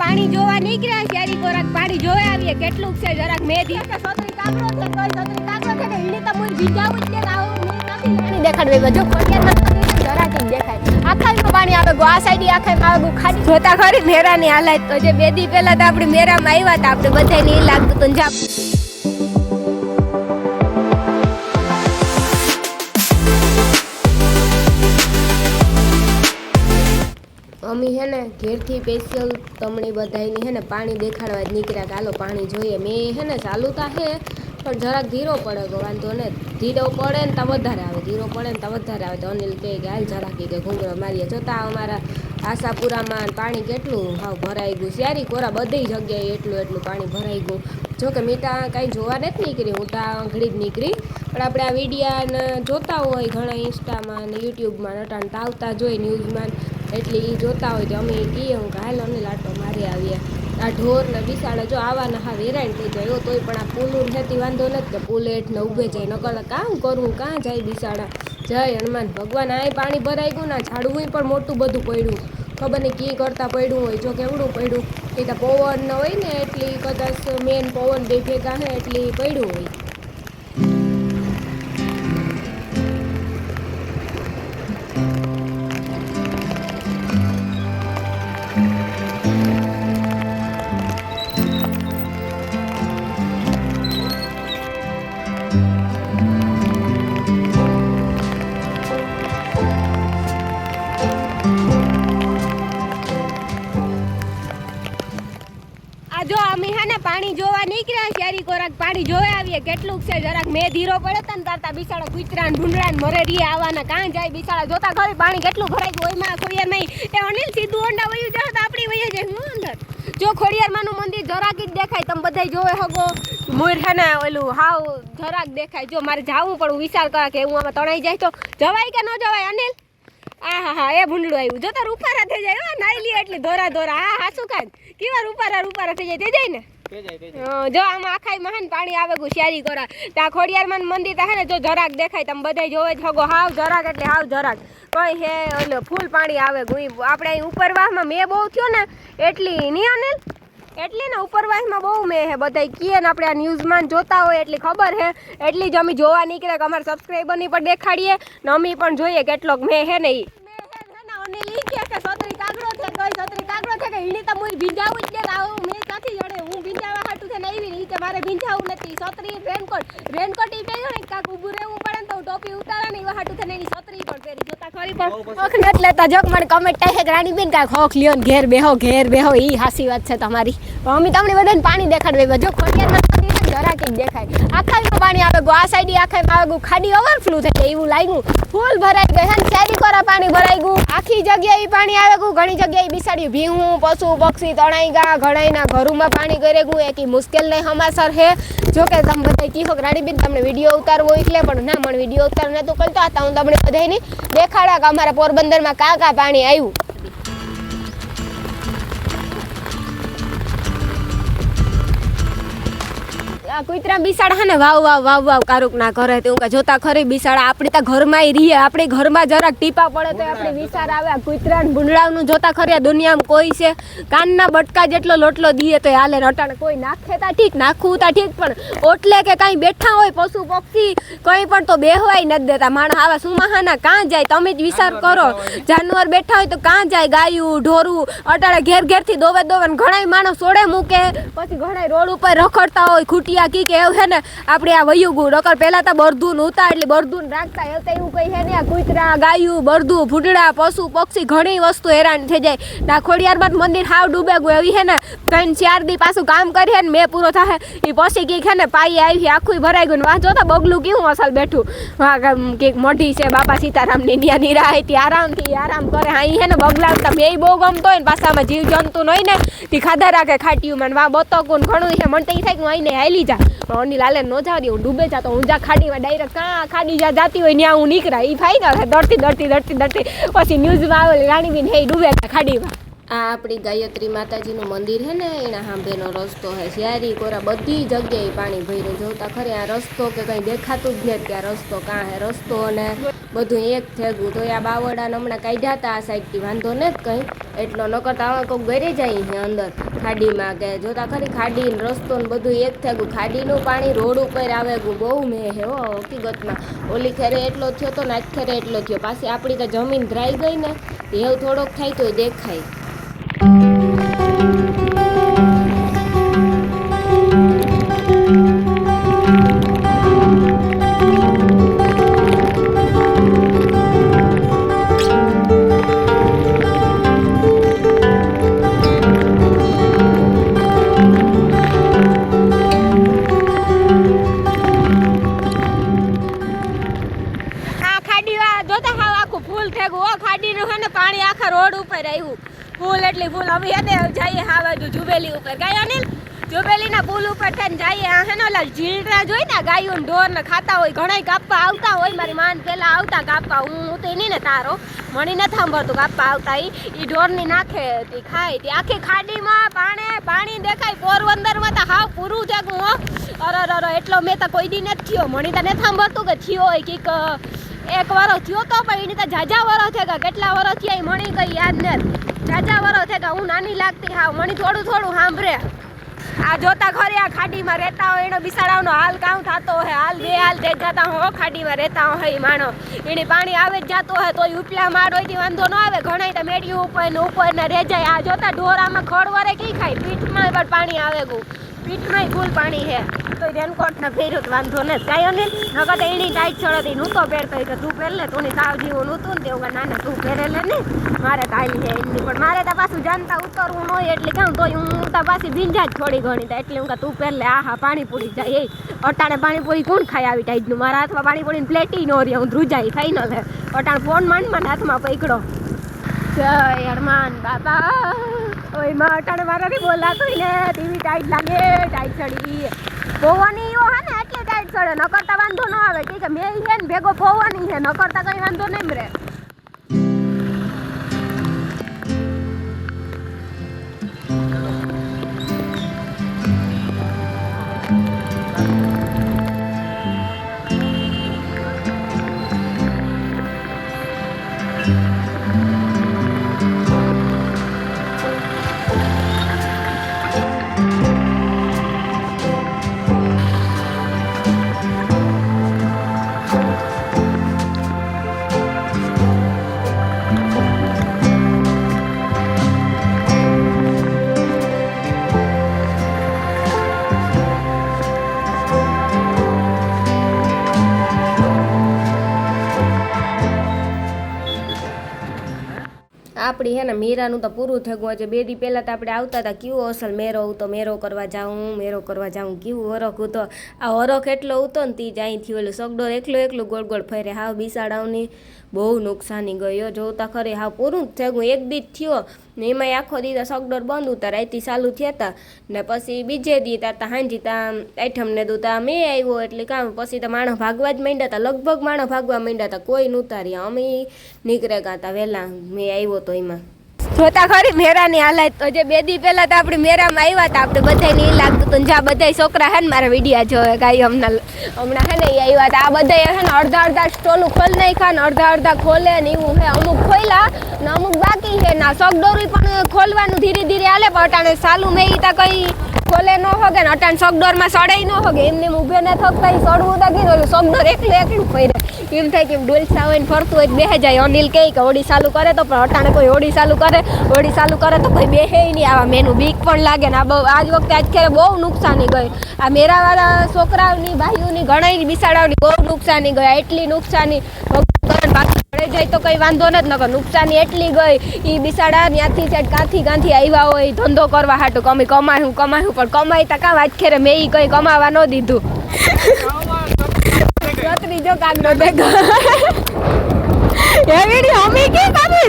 પાણી જોવા નીકળ્યા શેરી કોરાક પાણી જોવે આવીએ કેટલું છે જરાક મેધી કે સોતરી કાગડો છે કોઈ સોતરી કાગડો છે કે ઈણી તો મુઈ ભીજાવું જ ને આવું નથી પાણી દેખાડવે જો ખોડિયારમાં જરાક જ દેખાય આખામાં પાણી આવે ગો આ સાઈડ આખામાં આવે ગો ખાલી જોતા ખરી મેરાની હાલત તો જે બે દી પહેલા તો આપણે મેરામાં આવ્યા હતા આપણે બધાને ઈ લાગતું તો જા અમી હે ને ઘેરથી સ્પેશિયલ તમને બધાની હે ને પાણી દેખાડવા જ નીકળ્યા હાલો પાણી જોઈએ મેં હે ને ચાલુ તા હે પણ જરાક ધીરો પડે ગો વાંધો ને ધીરો પડે ને તો વધારે આવે ધીરો પડે ને તો વધારે આવે તો અનિલ કહે કે હાલ જરાક કે ઘૂંઘરો મારીએ જોતા અમારા આશાપુરામાં પાણી કેટલું હાવ ભરાઈ ગયું શિયારી કોરા બધી જગ્યાએ એટલું પાણી ભરાઈ ગયું જો કે મેં ત્યાં કાંઈ જોવા નથી નીકળી હું ત્યાં ઘડી જ નીકળી પણ આપણે આ વિડીયાને જોતા હોય ઘણા ઇન્સ્ટામાં ને યુટ્યુબમાં નટાણ આવતા જોઈ ન્યૂઝમાં એટલે એ જોતા હોય તો અમે કહીએ હું કે હાલ અમને લાટો મારી આવીએ આ ઢોર ને બિસાડે જો આવાના હા વેરાણ થઈ જાય તોય પણ આ પુલું હેતી વાંધો નથી કે પુલ હેઠને ઊભે જાય નકર કામ કરવું કાં જાય બિસાડા જય હનુમાન ભગવાન આ પાણી ભરાઈ ગયું ના ઝાડવું પણ મોટું બધું પડ્યું ખબર નહીં કી કરતાં પડ્યું હોય જો કેવડું પડ્યું એ તો પવન ન હોય ને એટલી કદાચ મેન પવન બે ભેગા હે એટલી પડ્યું હોય જો અમે હે ને પાણી જોવા નીકળ્યા શેરી કોરાક પાણી જોવે આવીએ કેટલું છે જરાક મેં ધીરો પડે તને તારતા બિસાડા કૂતરા ને ભૂંડડા ને મરે રીએ આવવાના કાં જાય બિસાડા જોતા ખરી પાણી કેટલું ભરાઈ ગયું ઓયમાં ખોડિયાર નહીં એ અનિલ સીધું ઓંડા વયું જાય તો આપણી વયે જાય હું અંદર જો ખોડિયારમાંનું મંદિર જરાક જ દેખાય તમે બધાય જોવે હગો મોર હે ને ઓલું હાવ જરાક દેખાય જો મારે જાવું પણ વિચાર કરા કે હું આમાં તણાઈ જાય તો જવાય કે ન જવાય અનિલ હા એ ભૂંડડું આવ્યું જો તાર ઉપારા થઈ જાય નાઈ લે એટલે ધોરા હા શું કાંઈ કેવા રૂપારા થઈ જાય તે જાય ને જો આમાં આખાઈમાં હે ને પાણી આવે ગયું શિયારી કોરા ત્યાં ખોડિયારમાં મંદિર હે ને જો જરાક દેખાય તમે બધા જોવે જ હગો હાવ જરાક એટલે હાવ જરાક કઈ હે ઓલો ફૂલ પાણી આવે ગયું આપણે અહીં ઉપરવાસમાં મેં બહુ થયો ને એટલી નહીં અનિલ એટલી ને ઉપરવાસમાં બહુ મેં હે બધા કીએ ને આપણે આ ન્યૂઝમાં જોતા હોય એટલી ખબર હે એટલી જ અમે જોવા નીકળે કે અમારા સબસ્ક્રાઈબરની પણ દેખાડીએ ને અમે પણ જોઈએ કેટલોક મેં હે ને અનિલ ઈ કે સોતરી કાગડો છે કોઈ સોતરી કાગડો છે કે ઈણી તો મુઈ ભીંજાવું જ ને આવું મેં કાથી જડે હું ભીંજાવા હાટું છે ને આવી ઈ કે મારે ભીંજાવું નથી સોતરી રેનકોટ ઈ પહેર્યો ને કાક ઊભું રહેવું પડે ને તો ટોપી ઉતારે ને એવા હાટું છે ને એની સોતરી પણ પહેરી જોતા ખરી પણ હોખ નત લેતા જોક મને કમેન્ટ થાય કે રાણીબેન કાક હોખ લ્યો ને ઘેર બેહો ઈ હાસી વાત છે તમારી અમે તમને બધાને પાણી દેખાડવે જો ખોડિયારમાં જરાક જ દેખાય આખામાં પાણી આવે ગો આ સાઈડ આખામાં આવે ગયું ખાડી ઓવરફ્લો થઈ જાય એવું લાગ્યું ફૂલ ભરાઈ ગઈ હે શેરી કોરા પાણી ભરાઈ ગયું આખી જગ્યાએ પાણી આવે ગયું ઘણી જગ્યાએ બિસાડ્યું ભીહું પશુ પક્ષી તણાઈ ગયા ઘણાઈના ઘરોમાં પાણી કરે ગયું એકી મુશ્કેલ નહીં હમાસર હે જો કે તમે બધા કીધો કે રાણીબેન તમને વિડીયો ઉતારવો એટલે પણ ના મને વિડીયો ઉતાર નતું કરતો હતા હું તમને બધાની દેખાડા કે અમારા પોરબંદરમાં કા પાણી આવ્યું કુતરા બિસાડા હે ને વાવ કારુક ના કરે તો જોતા ખરી બિસાડા આપણે તો ઘરમાં રહીએ આપણે ઘરમાં જરાક ટીપા પડે તો આપણે વિચાર આવે કુતરા ને ભૂંડડાનું જોતા ખરી આ દુનિયામાં કોઈ છે કાનના બટકા જેટલો લોટલો દીએ તો હાલે રટાણે કોઈ નાખે તા ઠીક નાખવું તા ઠીક પણ ઓટલે કે કાંઈ બેઠા હોય પશુ પક્ષી કંઈ પણ તો બેહવાય નથી દેતા માણસ આવા સુમાહાના કાં જાય તમે જ વિચાર કરો જાનવર બેઠા હોય તો કાં જાય ગાયું ઢોરું અટાણે ઘેરથી દોવે ઘણાય માણસ સોડે મૂકે પછી ઘણાય રોડ ઉપર રખડતા હોય ખૂટિયા કી કે એવું હે ને આપણે આ વયું ગયું નકર પહેલા તો બરધું ઉતા એટલે બરધું રાખતા એવું કઈ હે ને આ કૂતરા ગાયું બરધું ભૂંડડા પશુ પક્ષી ઘણી વસ્તુ હેરાન થઈ જાય ના ખોડિયારમાં મંદિર હાવ ડૂબે ગયું એવી હે ને 3-4 દી પાછું કામ કરીએ ને મેં પૂરો થાય એ પછી કઈક હે ને પાઈ આવી આખું ભરાઈ ગયું વાહ જોતા બગલું કેવું અસલ બેઠું વાહ કઈક મોઢી છે બાપા સીતારામની નિયા નિરાહતી આરામ કરે હા હે ને બગલા મેં બહુ ગમતો હોય ને પાછામાં જીવ જંતુ નહીં ને તે ખાધા રાખે ખાટ્યું મને વાહ બતકું ઘણું છે મને તો એ થાય કે હું આઈને હાલી જા અનિલ લાલે ન જવા દે હું ડૂબે જાતો હું જા ખાડીમાં ડાયરેક્ટ કાં ખાડી જા જાતી હોય ત્યાં હું નીકળા એ ફાઈ દડતી પછી ન્યૂઝમાં આવે રાણીબેન હે ડૂબે ખાડીમાં આ આપણી ગાયત્રી માતાજીનું મંદિર છે ને એના સાંભેનો રસ્તો છે શિયારી કોરા બધી જગ્યાએ પાણી ભર્યું જોતા ખરી આ રસ્તો કે કંઈ દેખાતું જ નથી કે આ રસ્તો કાં હે રસ્તો અને બધું એક થેગું તો આ બાવડાને હમણાં કાઢ્યા હતા આ સાઈડથી વાંધો ને જ કંઈ એટલો નકરતા હવે કોઈક ગરી જાય છે અંદર ખાડીમાં કે જોતા ખરી ખાડી ને રસ્તો ને બધું એક થઈ ગયું ખાડીનું પાણી રોડ ઉપર આવે ગયું બહુ મેં હે હો હકીકતમાં ઓલી ખેરે એટલો થયો તો ને આજ ખેરે એટલો થયો પાછી આપણી તો જમીન ધ્રાઈ ગઈ ને એવું થોડોક થાય તો દેખાય પાણી આખા રોડ ઉપર આવ્યું ફૂલ એટલી ફૂલ અમે એને જઈએ હા બાજુ જુબેલી ઉપર ગાય અનિલ જુબેલીના પુલ ઉપર થઈને જઈએ હેનો જીલડા જોઈ ને ગાયું ઢોર ને ખાતા હોય ઘણા કાપવા આવતા હોય મારી માન પેલા આવતા કાપવા હું તો એની ને તારો મણી નથી સાંભળતું કાપવા આવતા એ ઢોરની નાખે તે ખાય તે આખી ખાડીમાં પાણી દેખાય પોરબંદરમાં તો હાવ પૂરું થયું હો અરે એટલો મેં તો કોઈ દી નથી થયો મણી તો નથી સાંભળતું કે થયો હોય કઈક એક વરો થયો તો પણ એની તો જાજા વરો થયા કેટલા વરો થયા મણી કઈ યાદ નથી જાજા વરો થયા હું નાની લાગતી હા મણી થોડું સાંભળે આ જોતા ખરી આ ખાડીમાં રહેતા હોય એનો બિસાડાનો હાલ કામ થતો હોય હાલ બે હાલ થઈ જતા હોય ખાડીમાં રહેતા હોય માણો એની પાણી આવે જ જતો હોય તો ઉપલા માળ હોય વાંધો ન આવે ઘણા તો મેડિયું ઉપર ને રહે જાય આ જોતા ઢોરામાં ખડ વરે કી ખાય પીઠમાં પણ પાણી આવે ગયું પીઠમાં ફૂલ પાણી છે તો રેનકોટ ને પહેર્યું તો વાંધો ને કાયો ને નકર એની ટાઈટ ચડતી નૂતો પહેરતો કે તું પહેર લે તું સાવ જેવું નહોતું ને તેવું નાના તું પહેરેલે ને મારે તો આવી છે એટલી પણ મારે તો પાછું જાણતા ઉતરવું ન હોય એટલે કામ તો હું તો પાછી ભીંજા જ થોડી ઘણી એટલે હું તું પહેર લે આહા પાણીપુરી જાય એ અટાણે પાણીપુરી કોણ ખાય આવી ટાઈટનું મારા હાથમાં પાણીપુરીની પ્લેટી ન રહી હું ધ્રુજાઈ ફાઈનલ હે અટાણે ફોન માંડ હાથમાં પકડો જય હનુમાન બાબા ઓય માં અટાણે મારા નહીં બોલાતો ને ટીવી ટાઈટ લાગે ટાઈટ ચડી પૌવાની એવો હે ને એટલે ટાઈટ ચડે ન કરતા વાંધો ન આવે ઠીક છે મેં છે ને ભેગો પૌવાની છે ન કરતા કઈ વાંધો નહીં રે આપણી હે ને મીરાનું તો પૂરું થયું આજે 2 દી પહેલાં તો આપણે આવતા હતા કેવો અસલ મેરો હતો મેરો કરવા જાઉં કેવું હરખ હતો આ હરખ એટલો હતો ને તી જ અહીંથી ઓલું સગડોર એકલું ગોળ ફરે હાવ બિસાડાઓની બહુ નુકસાની ગયો જોતા ખરી હાવ પૂરું જ થયું એક દી થયો ને એમાં આખો દી સગડોર બંધ ઉતા રાતી ચાલુ થયા હતા ને પછી બીજે દી તારતા હાંજી તા આઈઠમને દૂતા મેં આવ્યો એટલે કામ પછી તો માણસ ભાગવા જ માંડ્યા હતા લગભગ માણસ ભાગવા માંડ્યા હતા કોઈ નહોતા રહ્યા અમે નીકળે ગયા હતા વહેલા મેં આવ્યો તો એમાં જોતા ખરી મેરાની હાલત તો જે 2 દી પહેલા તો આપણે મેરામાં આવ્યા હતા આપણે બધાય નહીં લાગતું હતું જ્યાં બધા છોકરા હે ને મારા વિડીયા જોવે કાંઈ હમણાં હે ને એ આવ્યા હતા આ બધા હે ને અડધા સ્ટોલું ખોલી નાખ્યા ને અડધા ખોલે ને એવું હે અમુક ખોલ્યા ને અમુક બાકી છે ના સગડોરી પણ ખોલવાનું ધીરે ધીરે હાલે પણ અટાણે ચાલુ મેં તા કઈ ખોલે ન હોગે ને અટાણે સગડોરમાં સડાઈ ન હોગે એમને ઊભે ને થકતા સડવું તા કીધું સગડોર એકલું ફરે એમ થાય કે ડોલસા હોય ને ફરતું હોય બેહે જાય અનિલ કહે કે હોડી ચાલુ કરે તો પણ અટાણે કોઈ હોડી ચાલુ કરે તો કોઈ બેહે નહીં આવા મેનું બીક પણ લાગે ને આજ વખતે આજ ખેરે બહુ નુકસાની ગઈ આ મેરાવાળા છોકરાઓની ભાઈઓની ઘણા બિસાડાઓની બહુ નુકસાની ગઈ એટલી નુકસાની બાકી પડે જાય તો કઈ વાંધો નથી નકર નુકસાની એટલી ગઈ એ બિસાડા ત્યાંથી સાઈડ કાંથી આવ્યા હોય ધંધો કરવા હાટું કે અમે કમાયું પણ કમાઈ કામ આજ ખેરે મેં એ કઈ કમાવા ન દીધું છત્રી જો કાગડો દેખો એ વિડિયો અમે કે કાબી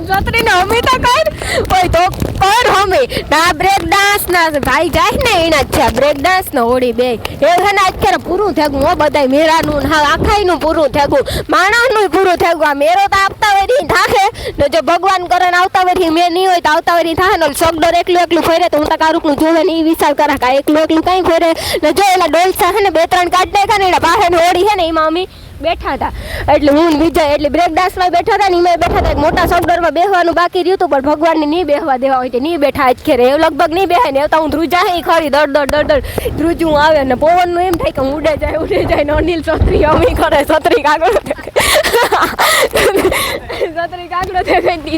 છત્રી ને અમે તો કર ઓય તો કર અમે ના બ્રેક ડાન્સ ના ભાઈ જાય ને એના છે બ્રેક ડાન્સ ને હોડી બે એ હે ને અત્યારે પૂરું થયું હો બધાય મેરાનું હા આખાઈનું પૂરું થયું માણસનું પૂરું થયું આ મેરો તો આપતા વેરી થાકે ને જો ભગવાન કરે ને આવતા વેરી મે નહીં હોય તો આવતા વેરી થાય ને સગડોર એકલું ફરે તો હું તો કારુક નું જોવે ને ઈ વિચાર કરા કા એકલું કાઈ ફરે ને જો એલા ડોલસા હે ને 2-3 કાઢ નાખા ને એના બહાર હોડી હે ને એમાં અમે બેઠા હતા એટલે હું ને વિજય એટલે બ્રેક ડાન્સમાં બેઠા હતા ને એમાં બેઠા હતા મોટા સગડરમાં બેહવાનું બાકી રહ્યું હતું પણ ભગવાનને નહીં બેહવા દેવા હોય નહીં બેઠા જ ખેરે એવું લગભગ નહીં બેહાય ને તો હું ધ્રુજા હે ખરી દડ ધ્રુજું આવે ને પવનનું એમ થાય કે ઉડે જાય ને અનિલ છત્રી અમી કરે છત્રી કાગળ છત્રી કાગડો તે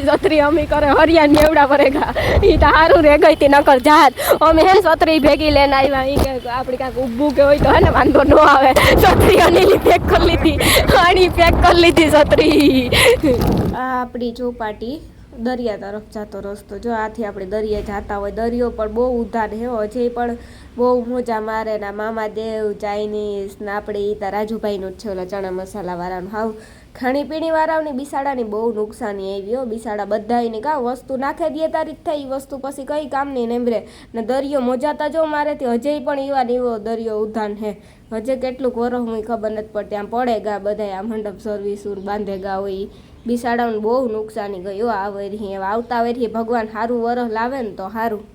છત્રી અમી કરે હરિયાણ મેવડા પરેગા એ તો સારું રે ગઈ હતી નકર જાત અમે હે છત્રી ભેગી લઈને આવ્યા એ કે આપણે કાંઈક ઊભું કે હોય તો હે ને વાંધો ન આવે છત્રી અનિલી પેક કરી લીધી પાણી પેક કરી લીધી છત્રી આ આપણી ચોપાટી દરિયા તરફ જતો રસ્તો જો આથી આપણે દરિયા જતા હોય દરિયો પણ બહુ ઉધાર હે હજી પણ બહુ મોજા મારે ના મામા દેવ ચાઇનીઝ ને આપણે એ તો રાજુભાઈનું જ છે ઓલા ચણા મસાલા વાળાનું હાવ ખાણીપીણી વાળાઓની બિસાડાની બહુ નુકસાની આવી હો બિસાડા બધાની કાં વસ્તુ નાખે દે તારી જ થઈ વસ્તુ પછી કઈ કામની નેમરે ને દરિયો મોજાતા જો મારેથી હજે પણ એવા ને એવો દરિયો ઉધાન હે હજે કેટલુંક વરહ હું ખબર નથી પડતી આમ પડે ગા બધા આ મંડપ સર્વિસ બાંધે ગા હોય બિસાડાને બહુ નુકસાની ગયું આ વેરી આવતા વેરી ભગવાન સારું વરહ લાવે ને તો સારું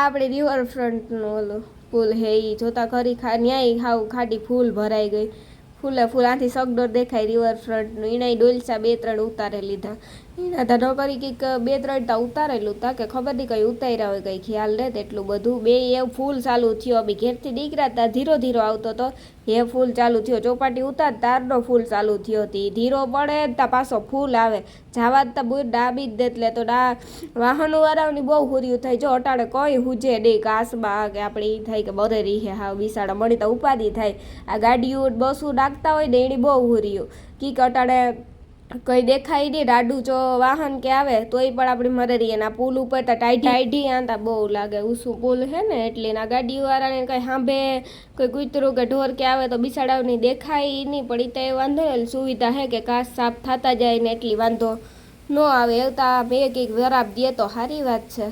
આપણે રિવરફ્રન્ટનો ઓલો પુલ હે એ જોતા ખરી ન્યાય હાવ ખાડી ફૂલ ભરાઈ ગઈ ફૂલે ફૂલ આથી સગડોર દેખાય રિવરફ્રન્ટનું એના ડોલસા 2-3 ઉતારે લીધા એના તો ન કરી કંઈક 2-3 તા ઉતારેલું તા કે ખબર નહીં કંઈ ઉતાર્યા હોય કંઈ ખ્યાલ રહે તેટલું બધું બે એવું ફૂલ ચાલુ થયો અભી ઘેરથી દીકરા તા ધીરો ધીરો આવતો તો એ ફૂલ ચાલુ થયો ચોપાટી ઉતાર તારનો ફૂલ ચાલુ થયો હતી ધીરો પડે તા પાછો ફૂલ આવે જાવા તા બહુ ડાબી જ દેતલે તો વાહનો વાળાની બહુ હુર્યું થાય જો અટાડે કઈ હુજે નહીં કાસમાં કે આપણે એ થાય કે બરે રીહે હા બિસાડા મળી તો ઉપાધિ થાય આ ગાડીઓ બસો નાખતા હોય ને એની બહુ હુર્યું કીક અટાડે કઈ દેખાય નહીં રાડું જો વાહન કે આવે તોય પણ આપણે મરે રહીએ ના પુલ ઉપર તો ટાઈઢી આંતા બહુ લાગે ઊંચું પુલ હે ને એટલે ના ગાડીવાળાને કંઈ સાંભે કોઈ કૂતરું કે ઢોર કે આવે તો બિસાડાવની દેખાય નહીં પણ એ તો એ વાંધો ને સુવિધા હે કે કાચ સાફ થતા જાય ને એટલી વાંધો ન આવે એવું તો એક વરાપ દે તો સારી વાત છે